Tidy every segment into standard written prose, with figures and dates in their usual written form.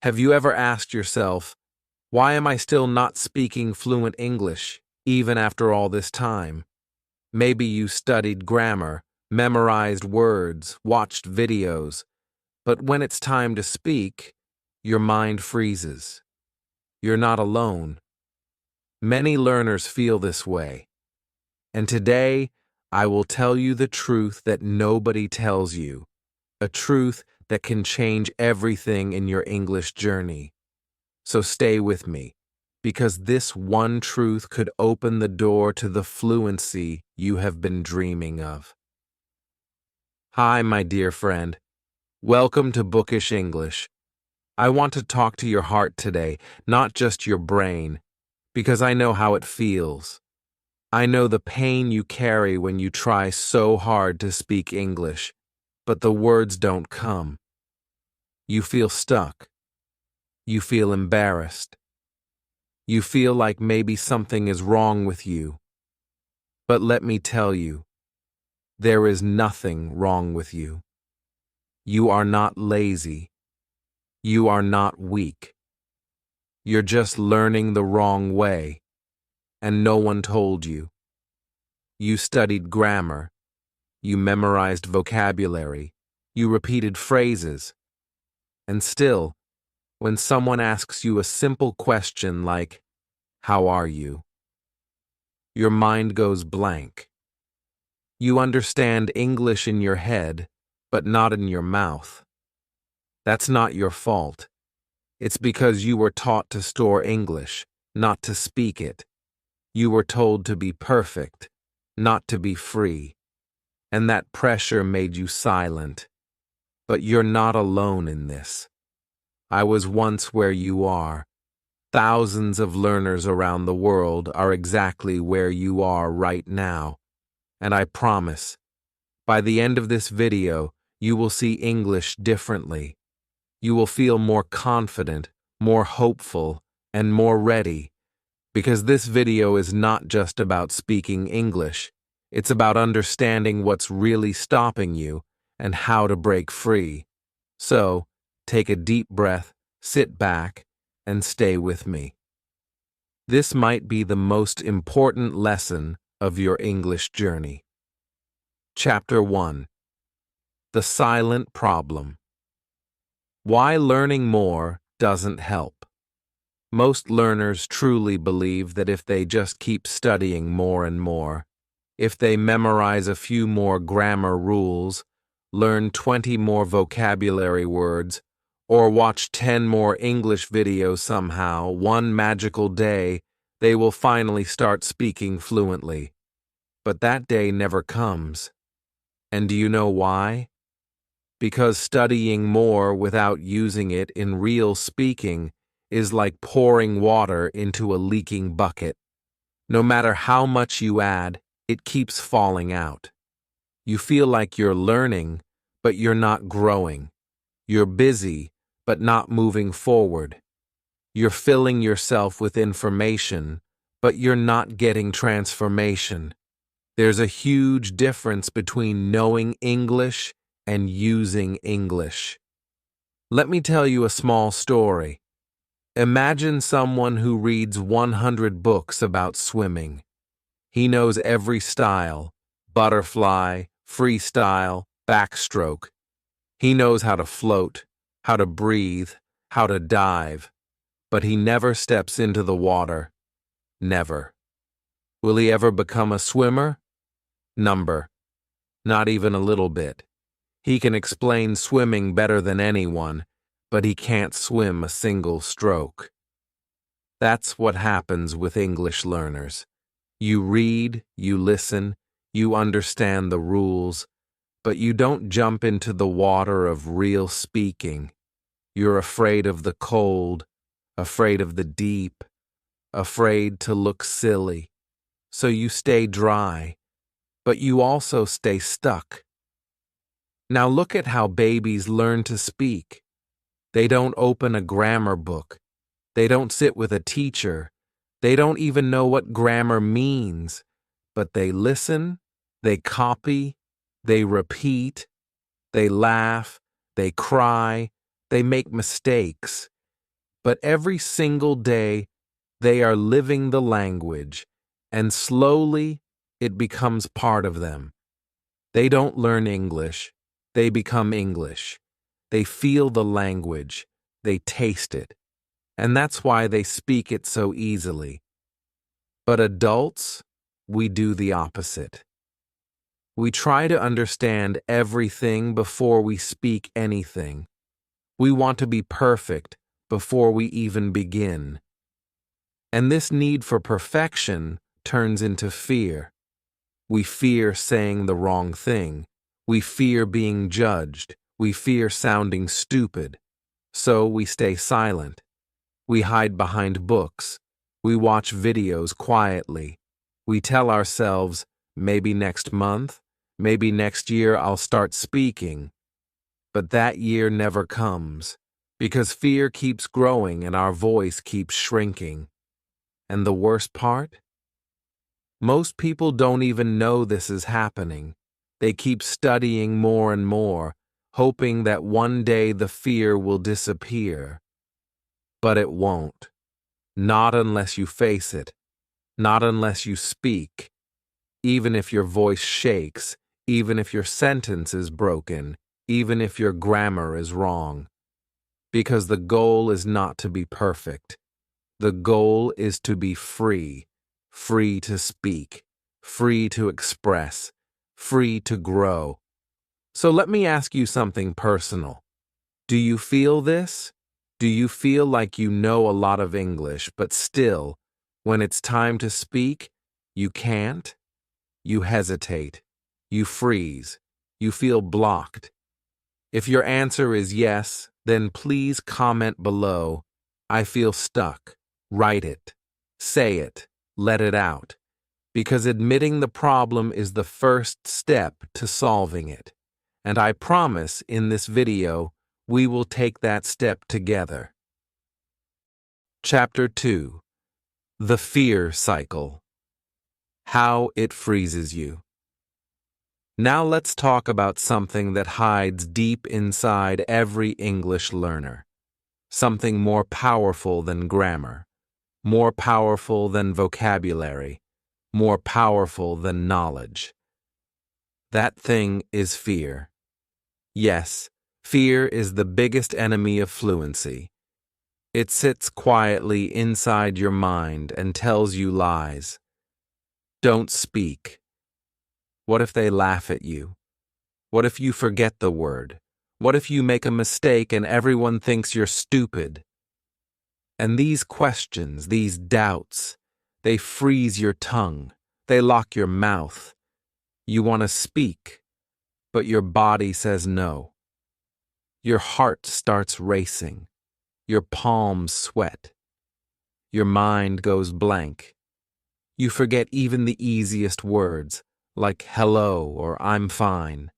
Have you ever asked yourself, why am I still not speaking fluent English, even after all this time? Maybe you studied grammar, memorized words, watched videos, but when it's time to speak, your mind freezes. You're not alone. Many learners feel this way. And today, I will tell you the truth that nobody tells you, a truth that can change everything in your English journey. So stay with me, because this one truth could open the door to the fluency you have been dreaming of. Hi, my dear friend. Welcome to Bookish English. I want to talk to your heart today, not just your brain, because I know how it feels. I know the pain you carry when you try so hard to speak English, but the words don't come. You feel stuck. You feel embarrassed. You feel like maybe something is wrong with you. But let me tell you, there is nothing wrong with you. You are not lazy. You are not weak. You're just learning the wrong way, and no one told you. You studied grammar. You memorized vocabulary. You repeated phrases. And still, when someone asks you a simple question like, "How are you?" your mind goes blank. You understand English in your head, but not in your mouth. That's not your fault. It's because you were taught to store English, not to speak it. You were told to be perfect, not to be free. And that pressure made you silent. But you're not alone in this. I was once where you are. Thousands of learners around the world are exactly where you are right now. And I promise, by the end of this video, you will see English differently. You will feel more confident, more hopeful, and more ready. Because this video is not just about speaking English. It's about understanding what's really stopping you and how to break free. So, take a deep breath, sit back, and stay with me. This might be the most important lesson of your English journey. Chapter 1. The Silent Problem. Why learning more doesn't help. Most learners truly believe that if they just keep studying more and more, if they memorize a few more grammar rules, learn 20 more vocabulary words, or watch 10 more English videos somehow, one magical day, they will finally start speaking fluently. But that day never comes. And do you know why? Because studying more without using it in real speaking is like pouring water into a leaking bucket. No matter how much you add, it keeps falling out. You feel like you're learning, but you're not growing. You're busy, but not moving forward. You're filling yourself with information, but you're not getting transformation. There's a huge difference between knowing English and using English. Let me tell you a small story. Imagine someone who reads 100 books about swimming. He knows every style: butterfly, freestyle, backstroke. He knows how to float, how to breathe, how to dive, but he never steps into the water. Never. Will he ever become a swimmer? Number. Not even a little bit. He can explain swimming better than anyone, but he can't swim a single stroke. That's what happens with English learners. You read, you listen, you understand the rules, but you don't jump into the water of real speaking. You're afraid of the cold, afraid of the deep, afraid to look silly. So you stay dry, but you also stay stuck. Now look at how babies learn to speak. They don't open a grammar book. They don't sit with a teacher. They don't even know what grammar means, but they listen, they copy, they repeat, they laugh, they cry, they make mistakes, But every single day, they are living the language, and slowly it becomes part of them. They don't learn English, they become English. They feel the language, they taste it, and that's why they speak it so easily. But adults, we do the opposite. We try to understand everything before we speak anything. We want to be perfect before we even begin. And this need for perfection turns into fear. We fear saying the wrong thing. We fear being judged. We fear sounding stupid. So we stay silent. We hide behind books. We watch videos quietly. We tell ourselves, maybe next month, maybe next year I'll start speaking. But that year never comes, because fear keeps growing and our voice keeps shrinking. And the worst part? Most people don't even know this is happening. They keep studying more and more, hoping that one day the fear will disappear. But it won't. Not unless you face it. Not unless you speak. Even if your voice shakes, even if your sentence is broken, even if your grammar is wrong. Because the goal is not to be perfect. The goal is to be free. Free to speak. Free to express. Free to grow. So let me ask you something personal. Do you feel this? Do you feel like you know a lot of English, but still, when it's time to speak, you can't? You hesitate. You freeze. You feel blocked. If your answer is yes, then please comment below, I feel stuck. Write it. Say it. Let it out. Because admitting the problem is the first step to solving it. And I promise in this video, we will take that step together. Chapter 2. The Fear Cycle. How it freezes you. Now let's talk about something that hides deep inside every English learner. Something more powerful than grammar. More powerful than vocabulary. More powerful than knowledge. That thing is fear. Yes, fear is the biggest enemy of fluency. It sits quietly inside your mind and tells you lies. Don't speak. What if they laugh at you? What if you forget the word? What if you make a mistake and everyone thinks you're stupid? And these questions, these doubts, they freeze your tongue. They lock your mouth. You want to speak, but your body says no. Your heart starts racing. Your palms sweat. Your mind goes blank. You forget even the easiest words, like hello or I'm fine.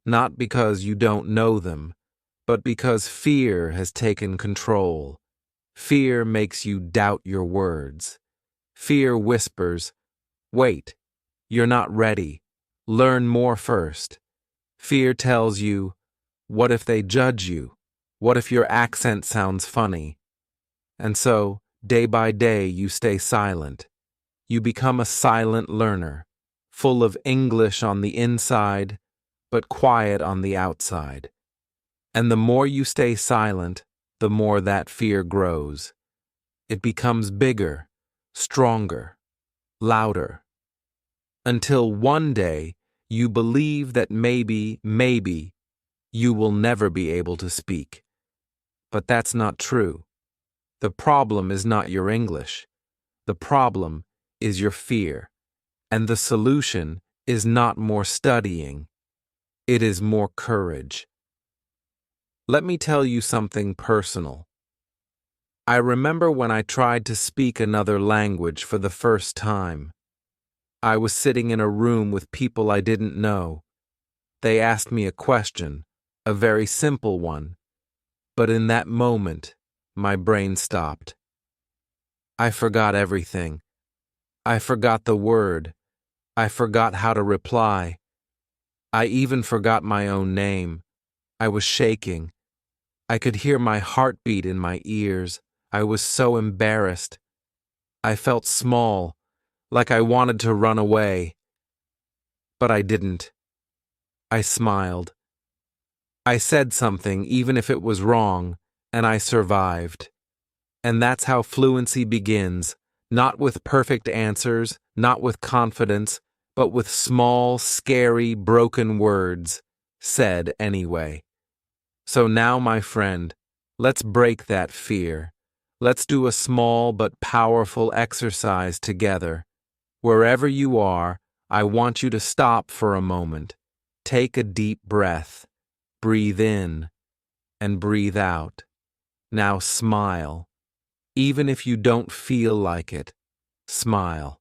Not because you don't know them, but because fear has taken control. Fear makes you doubt your words. Fear whispers, wait, you're not ready. Learn more first. Fear tells you, what if they judge you? What if your accent sounds funny? And so, day by day, you stay silent. You become a silent learner, full of English on the inside, but quiet on the outside. And the more you stay silent, the more that fear grows. It becomes bigger, stronger, louder. Until one day, you believe that maybe, you will never be able to speak. But that's not true. The problem is not your English. The problem is your fear. And the solution is not more studying. It is more courage. Let me tell you something personal. I remember when I tried to speak another language for the first time. I was sitting in a room with people I didn't know. They asked me a question, a very simple one. But in that moment, my brain stopped. I forgot everything. I forgot the word. I forgot how to reply. I even forgot my own name. I was shaking. I could hear my heartbeat in my ears. I was so embarrassed. I felt small, like I wanted to run away. But I didn't. I smiled. I said something, even if it was wrong, and I survived. And that's how fluency begins, not with perfect answers, not with confidence, but with small, scary, broken words, said anyway. So now, my friend, let's break that fear. Let's do a small but powerful exercise together. Wherever you are, I want you to stop for a moment. Take a deep breath. Breathe in and breathe out. Now smile. Even if you don't feel like it, smile.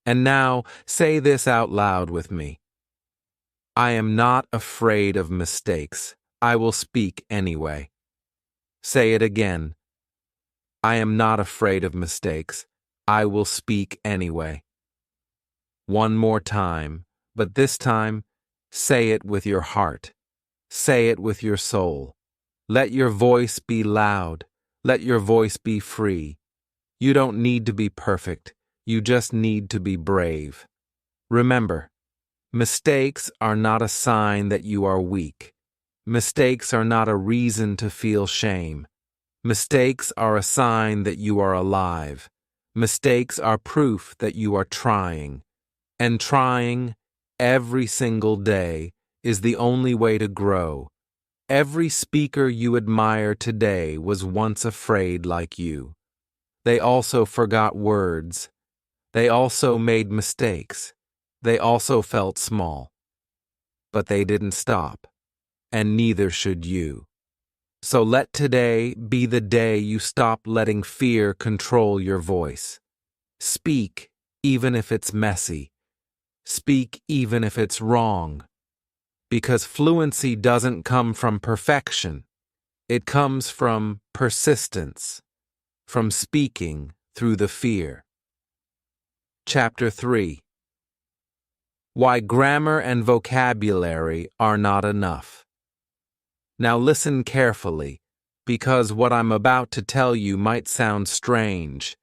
And now say this out loud with me. I am not afraid of mistakes. I will speak anyway. Say it again. I am not afraid of mistakes. I will speak anyway. One more time, but this time, say it with your heart. Say it with your soul. Let your voice be loud. Let your voice be free. You don't need to be perfect. You just need to be brave. Remember, mistakes are not a sign that you are weak. Mistakes are not a reason to feel shame. Mistakes are a sign that you are alive. Mistakes are proof that you are trying. And trying every single day is the only way to grow. Every speaker you admire today was once afraid like you. They also forgot words. They also made mistakes. They also felt small. But they didn't stop, and neither should you. So let today be the day you stop letting fear control your voice. Speak, even if it's messy. Speak, even if it's wrong. Because fluency doesn't come from perfection. It comes from persistence, from speaking through the fear. Chapter 3. Why Grammar and Vocabulary Are Not Enough. Now listen carefully, because what I'm about to tell you might sound strange,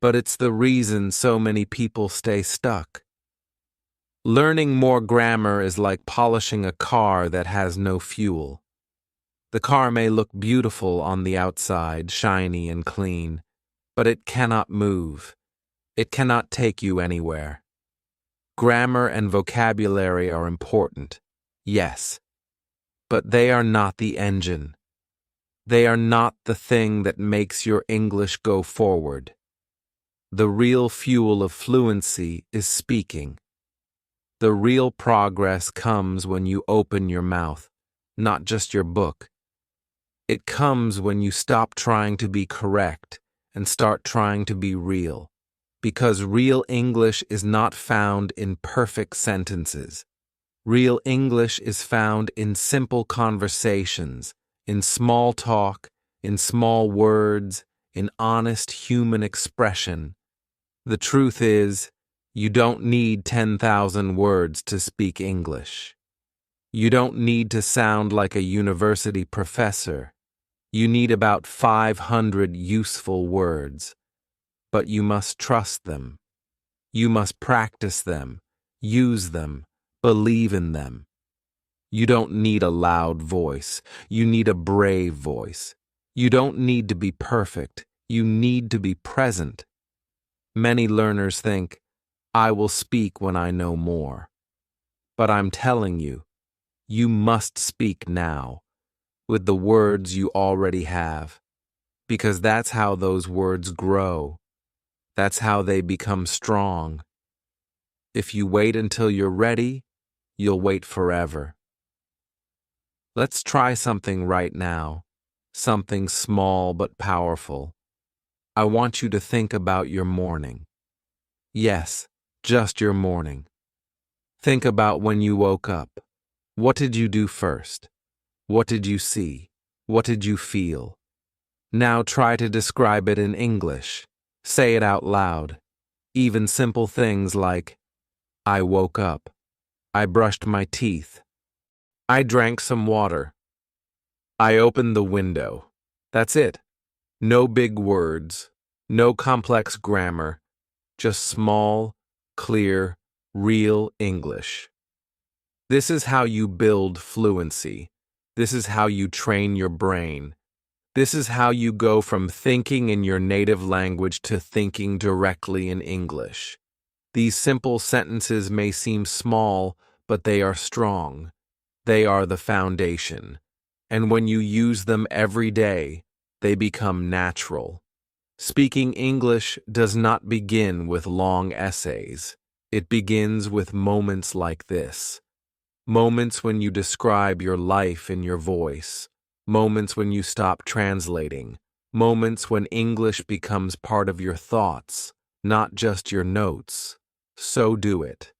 but it's the reason so many people stay stuck. Learning more grammar is like polishing a car that has no fuel. The car may look beautiful on the outside, shiny and clean, but it cannot move. It cannot take you anywhere. Grammar and vocabulary are important, yes, but they are not the engine. They are not the thing that makes your English go forward. The real fuel of fluency is speaking. The real progress comes when you open your mouth, not just your book. It comes when you stop trying to be correct and start trying to be real. Because real English is not found in perfect sentences. Real English is found in simple conversations, in small talk, in small words, in honest human expression. The truth is, you don't need 10,000 words to speak English. You don't need to sound like a university professor. You need about 500 useful words. But you must trust them. You must practice them, use them, believe in them. You don't need a loud voice. You need a brave voice. You don't need to be perfect. You need to be present. Many learners think, I will speak when I know more. But I'm telling you, you must speak now, with the words you already have, because that's how those words grow. That's how they become strong. If you wait until you're ready, you'll wait forever. Let's try something right now, something small but powerful. I want you to think about your morning. Yes, just your morning. Think about when you woke up. What did you do first? What did you see? What did you feel? Now try to describe it in English. Say it out loud. Even simple things like, I woke up. I brushed my teeth. I drank some water. I opened the window. That's it. No big words, no complex grammar, just small, clear, real English. This is how you build fluency. This is how you train your brain. This is how you go from thinking in your native language to thinking directly in English. These simple sentences may seem small, but they are strong. They are the foundation. And when you use them every day, they become natural. Speaking English does not begin with long essays. It begins with moments like this. Moments when you describe your life in your voice. Moments when you stop translating. Moments when English becomes part of your thoughts, not just your notes. So do it.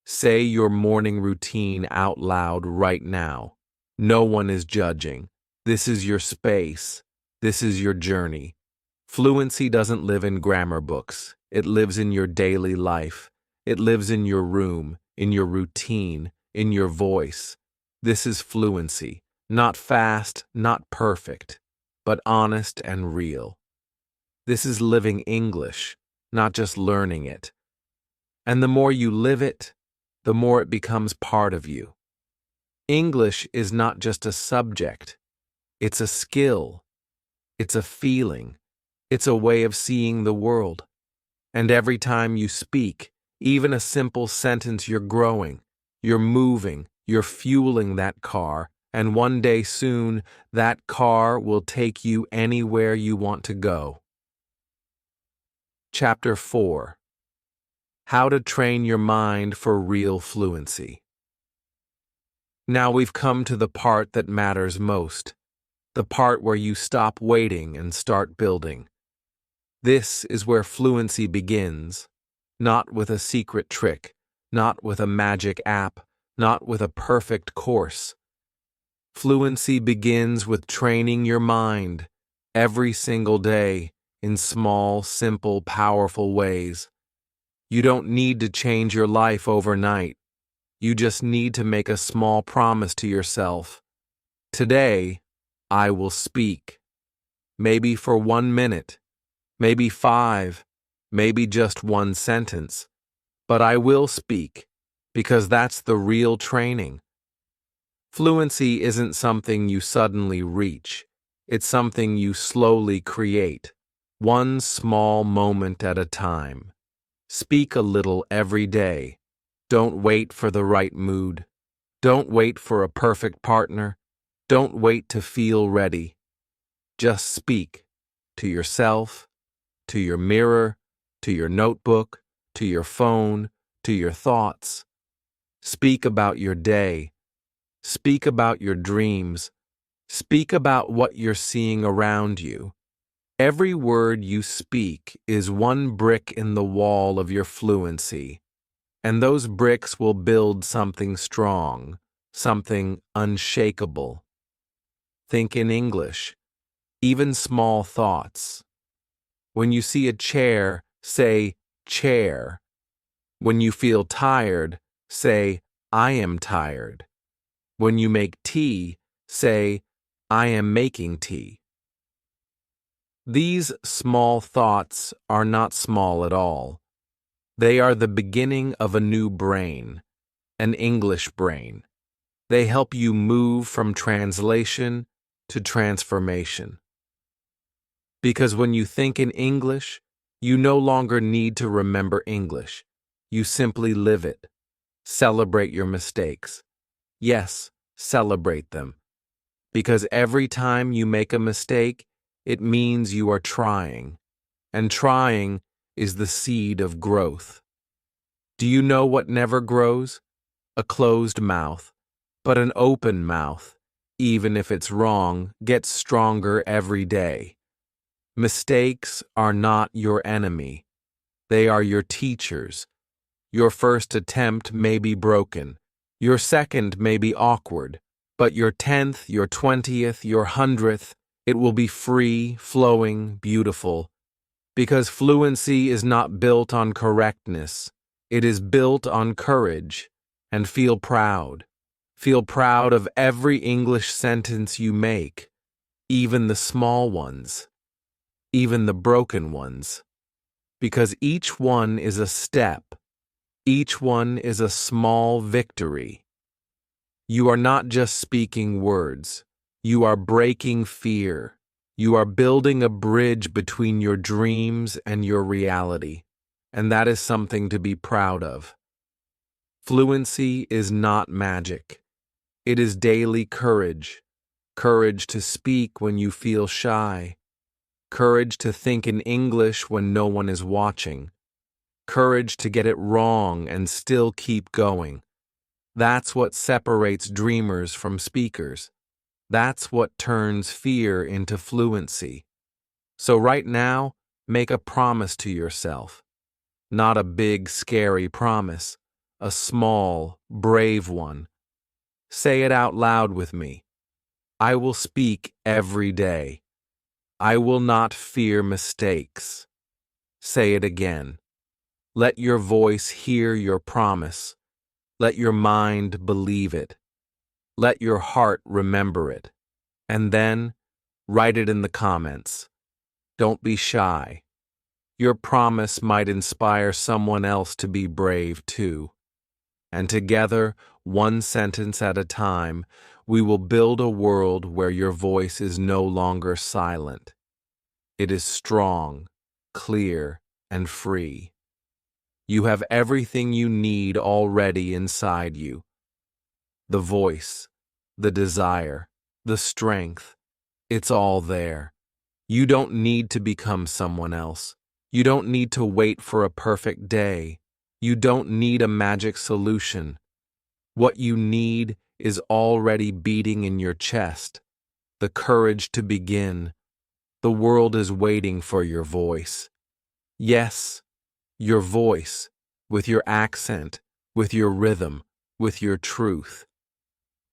Say your morning routine out loud right now. No one is judging. This is your space. This is your journey. Fluency doesn't live in grammar books. It lives in your daily life. It lives in your room, in your routine, in your voice. This is fluency. Not fast, not perfect, but honest and real. This is living English, not just learning it. And the more you live it, the more it becomes part of you. English is not just a subject. It's a skill. It's a feeling. It's a way of seeing the world. And every time you speak, even a simple sentence, you're growing, you're moving, you're fueling that car, and one day soon, that car will take you anywhere you want to go. Chapter 4. How to train your mind for real fluency. Now we've come to the part that matters most, the part where you stop waiting and start building. This is where fluency begins, not with a secret trick, not with a magic app, not with a perfect course. Fluency begins with training your mind every single day in small, simple, powerful ways. You don't need to change your life overnight. You just need to make a small promise to yourself. Today, I will speak. Maybe for 1 minute, maybe 5, maybe just one sentence. But I will speak, because that's the real training. Fluency isn't something you suddenly reach. It's something you slowly create, one small moment at a time. Speak a little every day. Don't wait for the right mood. Don't wait for a perfect partner. Don't wait to feel ready. Just speak to yourself, to your mirror, to your notebook, to your phone, to your thoughts. Speak about your day. Speak about your dreams. Speak about what you're seeing around you. Every word you speak is one brick in the wall of your fluency, and those bricks will build something strong, something unshakable. Think in English, even small thoughts. When you see a chair, say, chair. When you feel tired, say, I am tired. When you make tea, say, I am making tea. These small thoughts are not small at all. They are the beginning of a new brain, an English brain. They help you move from translation to transformation. Because when you think in English, you no longer need to remember English. You simply live it. Celebrate your mistakes. Yes, celebrate them. Because every time you make a mistake, it means you are trying. And trying is the seed of growth. Do you know what never grows? A closed mouth. But an open mouth, even if it's wrong, gets stronger every day. Mistakes are not your enemy. They are your teachers. Your first attempt may be broken. Your second may be awkward. But your 10th, your 20th, your 100th, it will be free, flowing, beautiful. Because fluency is not built on correctness. It is built on courage. And feel proud. Feel proud of every English sentence you make, even the small ones. even the broken ones, because each one is a step, each one is a small victory. You are not just speaking words, you are breaking fear. You are building a bridge between your dreams and your reality, and that is something to be proud of. Fluency is not magic. It is daily courage. Courage to speak when you feel shy. Courage to think in English when no one is watching. Courage to get it wrong and still keep going. That's what separates dreamers from speakers. That's what turns fear into fluency. So right now, make a promise to yourself. Not a big, scary promise, a small, brave one. Say it out loud with me. I will speak every day. I will not fear mistakes. Say it again. Let your voice hear your promise. Let your mind believe it. Let your heart remember it. And then, write it in the comments. Don't be shy. Your promise might inspire someone else to be brave too. And together, one sentence at a time, we will build a world where your voice is no longer silent. It is strong, clear, and free. You have everything you need already inside you. The voice, the desire, the strength, it's all there. You don't need to become someone else. You don't need to wait for a perfect day. You don't need a magic solution. What you need is already beating in your chest. The courage to begin. The world is waiting for your voice. Yes, your voice, with your accent, with your rhythm, with your truth.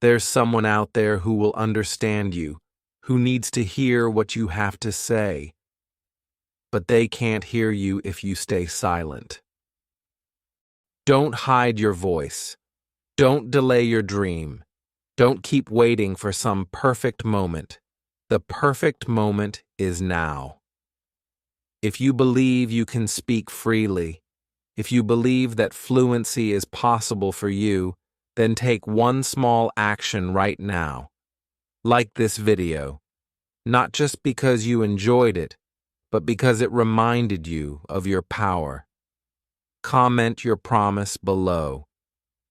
There's someone out there who will understand you, who needs to hear what you have to say. But they can't hear you if you stay silent. Don't hide your voice. Don't delay your dream. Don't keep waiting for some perfect moment. The perfect moment is now. If you believe you can speak freely, if you believe that fluency is possible for you, then take one small action right now. Like this video, not just because you enjoyed it, but because it reminded you of your power. Comment your promise below,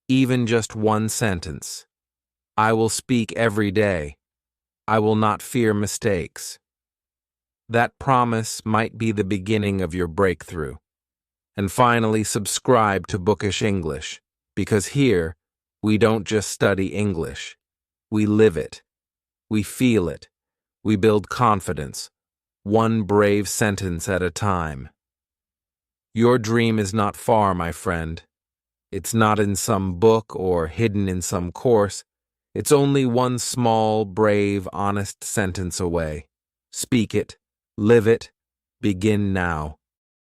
even just one sentence. I will speak every day. I will not fear mistakes. That promise might be the beginning of your breakthrough. And finally, subscribe to Bookish English, because here, we don't just study English. We live it. We feel it. We build confidence, one brave sentence at a time. Your dream is not far, my friend. It's not in some book or hidden in some course. It's only one small, brave, honest sentence away. Speak it. Live it. Begin now.